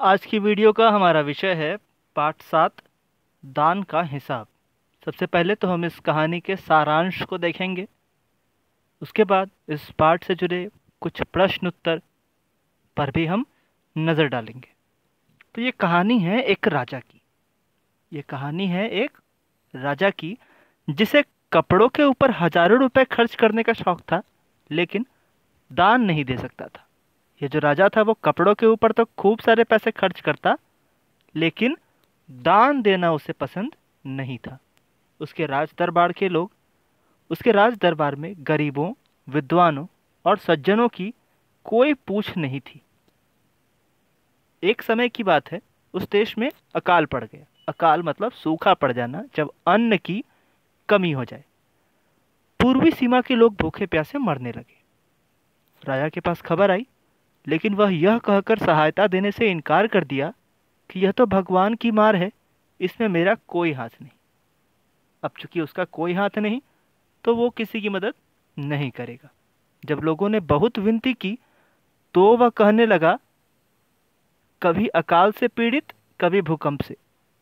आज की वीडियो का हमारा विषय है पाठ 7, दान का हिसाब। सबसे पहले तो हम इस कहानी के सारांश को देखेंगे। उसके बाद इस पाठ से जुड़े कुछ प्रश्न उत्तर पर भी हम नज़र डालेंगे। तो ये कहानी है एक राजा की। ये कहानी है एक राजा की जिसे कपड़ों के ऊपर हजारों रुपए खर्च करने का शौक था, लेकिन दान नहीं दे सकता था। ये जो राजा था वो कपड़ों के ऊपर तो खूब सारे पैसे खर्च करता, लेकिन दान देना उसे पसंद नहीं था। उसके राज दरबार के लोग, उसके राज दरबार में गरीबों, विद्वानों और सज्जनों की कोई पूछ नहीं थी। एक समय की बात है, उस देश में अकाल पड़ गया। अकाल मतलब सूखा पड़ जाना, जब अन्न की कमी हो जाए। पूर्वी सीमा के लोग भूखे प्यासे मरने लगे। राजा के पास खबर आई, लेकिन वह यह कहकर सहायता देने से इनकार कर दिया कि यह तो भगवान की मार है, इसमें मेरा कोई हाथ नहीं। अब चूंकि उसका कोई हाथ नहीं, तो वो किसी की मदद नहीं करेगा। जब लोगों ने बहुत विनती की, तो वह कहने लगा, कभी अकाल से पीड़ित, कभी भूकंप से।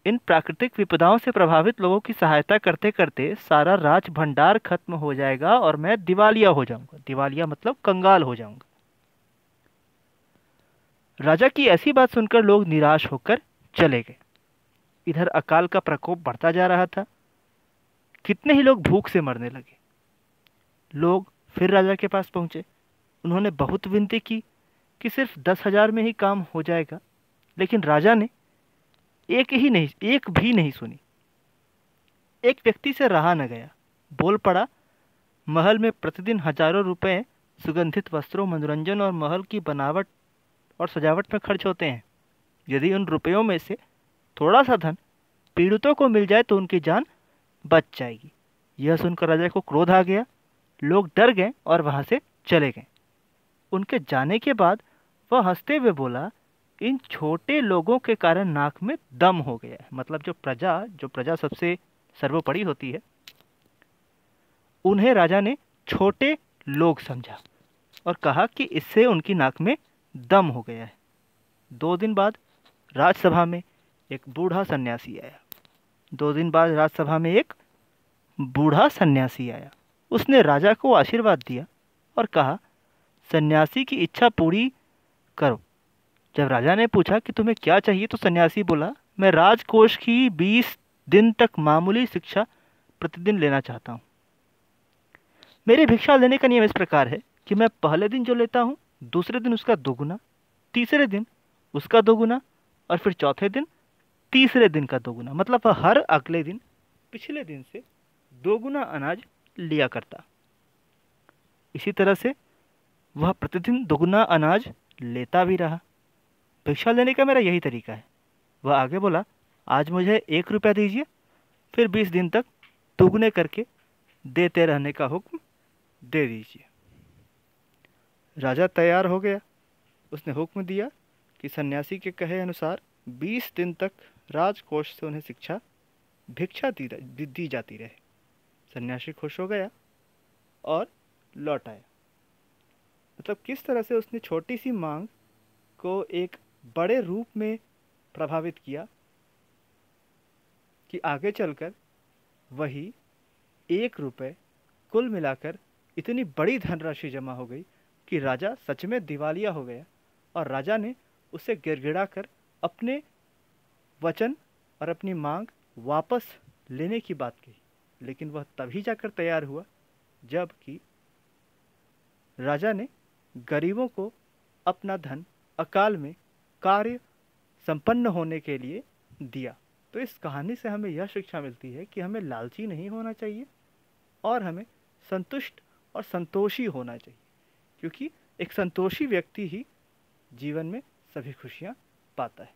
इन प्राकृतिक विपदाओं से प्रभावित लोगों की सहायता करते करते सारा राज भंडार खत्म हो जाएगा और मैं दिवालिया हो जाऊंगा। दिवालिया मतलब कंगाल हो जाऊंगा। राजा की ऐसी बात सुनकर लोग निराश होकर चले गए। इधर अकाल का प्रकोप बढ़ता जा रहा था। कितने ही लोग भूख से मरने लगे। लोग फिर राजा के पास पहुंचे। उन्होंने बहुत विनती की कि सिर्फ 10,000 में ही काम हो जाएगा, लेकिन राजा ने एक भी नहीं सुनी। एक व्यक्ति से रहा न गया। बोल पड़ा, महल में प्रतिदिन हजारों रुपए सुगंधित वस्त्रों, मनोरंजन और महल की बनावट और सजावट में खर्च होते हैं। यदि उन रुपयों में से थोड़ा सा धन पीड़ितों को मिल जाए तो उनकी जान बच जाएगी। यह सुनकर राजा को क्रोध आ गया। लोग डर गए और वहां से चले गए। उनके जाने के बाद वह हंसते हुए बोला, इन छोटे लोगों के कारण नाक में दम हो गया है। मतलब जो प्रजा सबसे सर्वोपरि होती है, उन्हें राजा ने छोटे लोग समझा और कहा कि इससे उनकी नाक में दम हो गया है। 2 दिन बाद राजसभा में एक बूढ़ा सन्यासी आया। 2 दिन बाद राजसभा में एक बूढ़ा सन्यासी आया। उसने राजा को आशीर्वाद दिया और कहा, सन्यासी की इच्छा पूरी करो। जब राजा ने पूछा कि तुम्हें क्या चाहिए, तो सन्यासी बोला, मैं राजकोष की 20 दिन तक मामूली शिक्षा प्रतिदिन लेना चाहता हूँ। मेरे भिक्षा लेने का नियम इस प्रकार है कि मैं पहले दिन जो लेता हूँ, दूसरे दिन उसका दोगुना, तीसरे दिन उसका दोगुना और फिर चौथे दिन तीसरे दिन का दोगुना। मतलब वह हर अगले दिन पिछले दिन से दोगुना अनाज लिया करता। इसी तरह से वह प्रतिदिन दोगुना अनाज लेता भी रहा। भिक्षा लेने का मेरा यही तरीका है। वह आगे बोला, आज मुझे 1 रुपया दीजिए, फिर 20 दिन तक दुगने करके देते रहने का हुक्म दे दीजिए। राजा तैयार हो गया। उसने हुक्म दिया कि सन्यासी के कहे अनुसार 20 दिन तक राजकोष से उन्हें भिक्षा दी जाती रहे। सन्यासी खुश हो गया और लौट आया। मतलब किस तरह से उसने छोटी सी मांग को एक बड़े रूप में प्रभावित किया कि आगे चलकर वही 1 रुपए कुल मिलाकर इतनी बड़ी धनराशि जमा हो गई कि राजा सच में दिवालिया हो गया। और राजा ने उससे गिड़गिड़ाकर अपने वचन और अपनी मांग वापस लेने की बात कही। लेकिन वह तभी जाकर तैयार हुआ जबकि राजा ने गरीबों को अपना धन अकाल में कार्य संपन्न होने के लिए दिया। तो इस कहानी से हमें यह शिक्षा मिलती है कि हमें लालची नहीं होना चाहिए और हमें संतुष्ट और संतोषी होना चाहिए, क्योंकि एक संतोषी व्यक्ति ही जीवन में सभी खुशियाँ पाता है।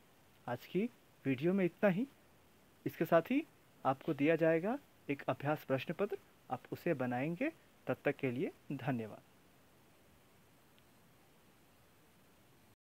आज की वीडियो में इतना ही। इसके साथ ही आपको दिया जाएगा एक अभ्यास प्रश्न पत्र, आप उसे बनाएंगे। तब तक के लिए धन्यवाद।